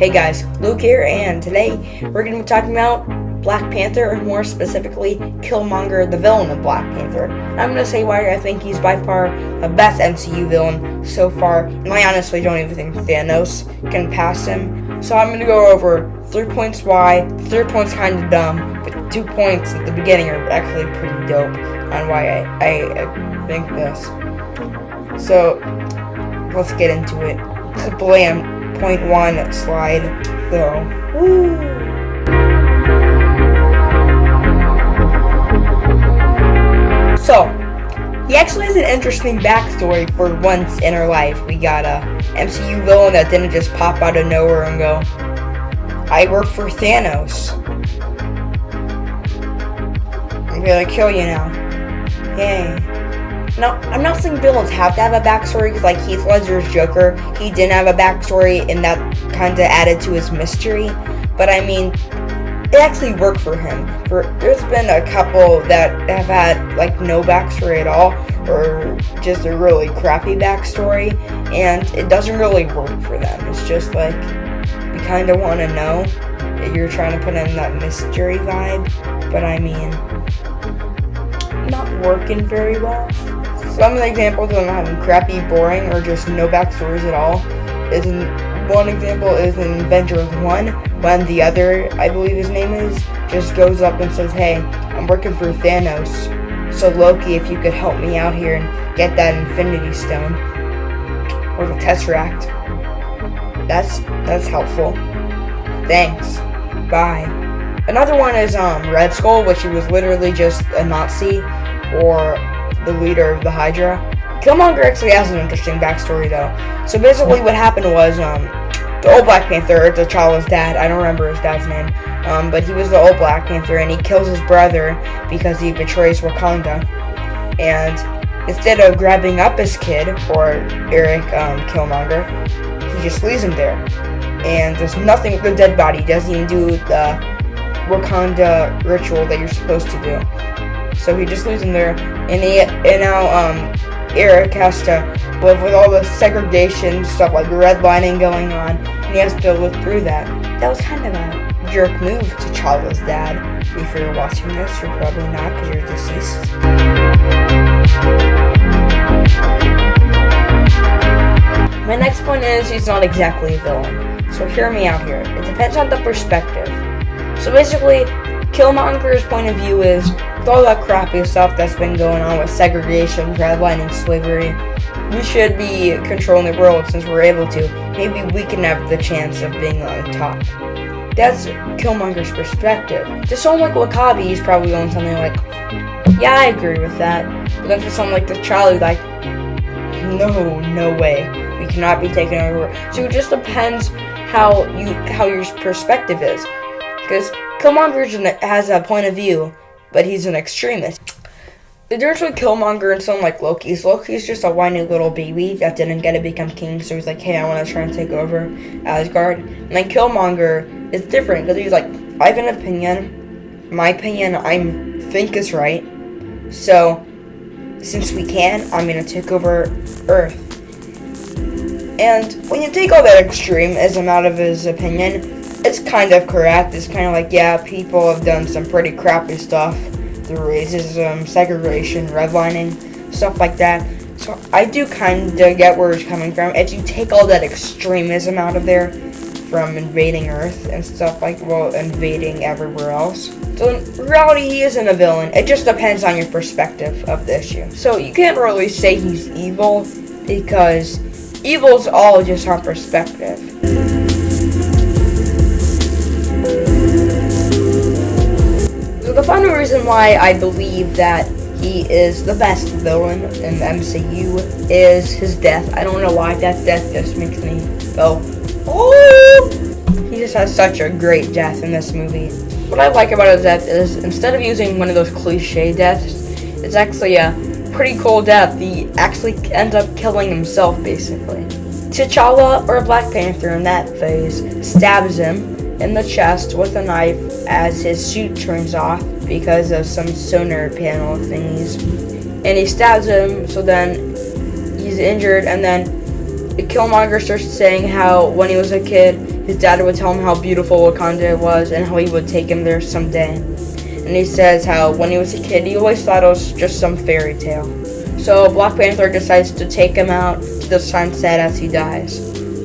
Hey guys, Luke here, and today we're going to be talking about Black Panther, and more specifically, Killmonger, the villain of Black Panther. And I'm going to say why I think he's by far the best MCU villain so far, and I honestly don't even think Thanos can pass him. So I'm going to go over 3 points why, 3 points kind of dumb, but 2 points at the beginning are actually pretty dope on why I think this. So, let's get into it. Blam. Point 1 slide, though. Woo! So, he actually has an interesting backstory for once in her life. We got a MCU villain that didn't just pop out of nowhere and go, I work for Thanos. I'm gonna kill you now. Yay. Now, I'm not saying villains have to have a backstory, because like Heath Ledger's Joker, he didn't have a backstory, and that kind of added to his mystery. But I mean, it actually worked for him. There's been a couple that have had like no backstory at all, or just a really crappy backstory, and it doesn't really work for them. It's just like, you kind of want to know. You're trying to put in that mystery vibe, but I mean, not working very well. Some of the examples of them having crappy, boring, or just no backstories at all one example is in Avengers 1, when the other, I believe his name is, just goes up and says, hey, I'm working for Thanos, so Loki, if you could help me out here and get that Infinity Stone, or the Tesseract, that's helpful. Thanks. Bye. Another one is Red Skull, which he was literally just a Nazi, or the leader of the Hydra. Killmonger actually has an interesting backstory though. So basically what happened was, the old Black Panther, T'Challa's dad, I don't remember his dad's name, but he was the old Black Panther, and he kills his brother because he betrays Wakanda. And instead of grabbing up his kid, or Eric Killmonger, he just leaves him there. And there's nothing with the dead body, he doesn't even do the Wakanda ritual that you're supposed to do. So he just leaves him there, and now Eric has to live with all the segregation stuff, like redlining going on, and he has to live through that. That was kind of a jerk move to T'Challa's dad. If you're watching this, you're probably not, because you're deceased. My next point is, he's not exactly a villain. So hear me out here. It depends on the perspective. So basically, Killmonger's point of view is, with all that crappy stuff that's been going on with segregation, redlining, slavery, we should be controlling the world since we're able to. Maybe we can have the chance of being on top. That's Killmonger's perspective. To someone like Wakabi, he's probably going something like, yeah, I agree with that. But then for someone like T'Challa, like, no way. We cannot be taken over. So it just depends how your perspective is. Because Killmonger has a point of view, but he's an extremist. The difference with Killmonger and someone like Loki's just a whiny little baby that didn't get to become king, so he's like, hey, I want to try and take over Asgard. And then Killmonger is different, because he's like, I have an opinion. My opinion, I think is right. So, since we can, I'm going to take over Earth. And when you take all that extremism out of his opinion, it's kind of correct. It's kind of like, yeah, people have done some pretty crappy stuff through racism, segregation, redlining, stuff like that. So I do kind of get where it's coming from. If you take all that extremism out of there, from invading Earth and stuff like, well, invading everywhere else. So in reality, he isn't a villain. It just depends on your perspective of the issue. So you can't really say he's evil, because evil's all just our perspective. The final reason why I believe that he is the best villain in the MCU is his death. I don't know why, that death just makes me go, oh! He just has such a great death in this movie. What I like about his death is, instead of using one of those cliche deaths, it's actually a pretty cool death. He actually ends up killing himself, basically. T'Challa, or Black Panther in that phase, stabs him in the chest with a knife as his suit turns off because of some sonar panel thingies, and he stabs him, so then he's injured, and then Killmonger starts saying how when he was a kid his dad would tell him how beautiful Wakanda was and how he would take him there someday. And he says how when he was a kid, he always thought it was just some fairy tale. So Black Panther decides to take him out to the sunset as he dies.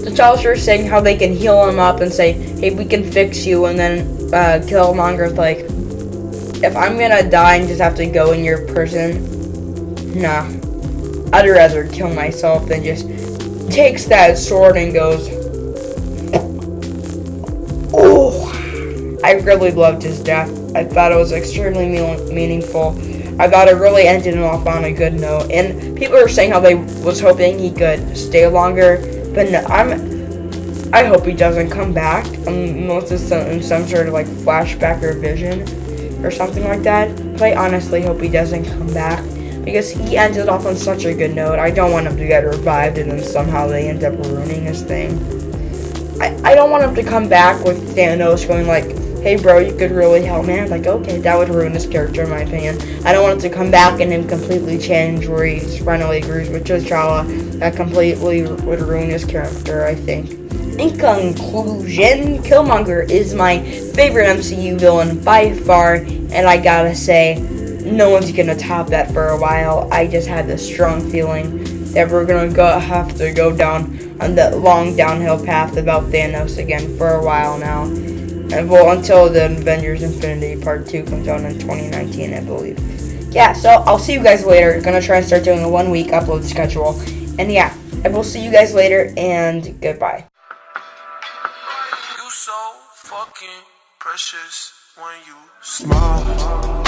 T'Challa's saying how they can heal him up and say, hey, we can fix you, and then Killmonger's like, if I'm gonna die and just have to go in your prison, nah. I'd rather kill myself than just takes that sword and goes, oh. I really loved his death. I thought it was extremely meaningful. I thought it really ended him off on a good note. And people are saying how they was hoping he could stay longer, but no, I hope he doesn't come back unless it's in some sort of like flashback or vision or something like that. But I honestly hope he doesn't come back because he ended off on such a good note. I don't want him to get revived and then somehow they end up ruining his thing. I don't want him to come back with Thanos going like, hey bro, you could really help me. I'm like, okay, that would ruin his character in my opinion. I don't want him to come back and him completely change where he finally agrees with T'Challa. That completely would ruin his character, I think. In conclusion, Killmonger is my favorite MCU villain by far, and I gotta say, no one's gonna top that for a while. I just had this strong feeling that we're gonna have to go down on that long downhill path about Thanos again for a while now. And well, until the Avengers Infinity Part 2 comes out in 2019, I believe. Yeah, so I'll see you guys later. Gonna try and start doing a 1 week upload schedule. And yeah, I will see you guys later, and goodbye. You so fucking precious when you smile.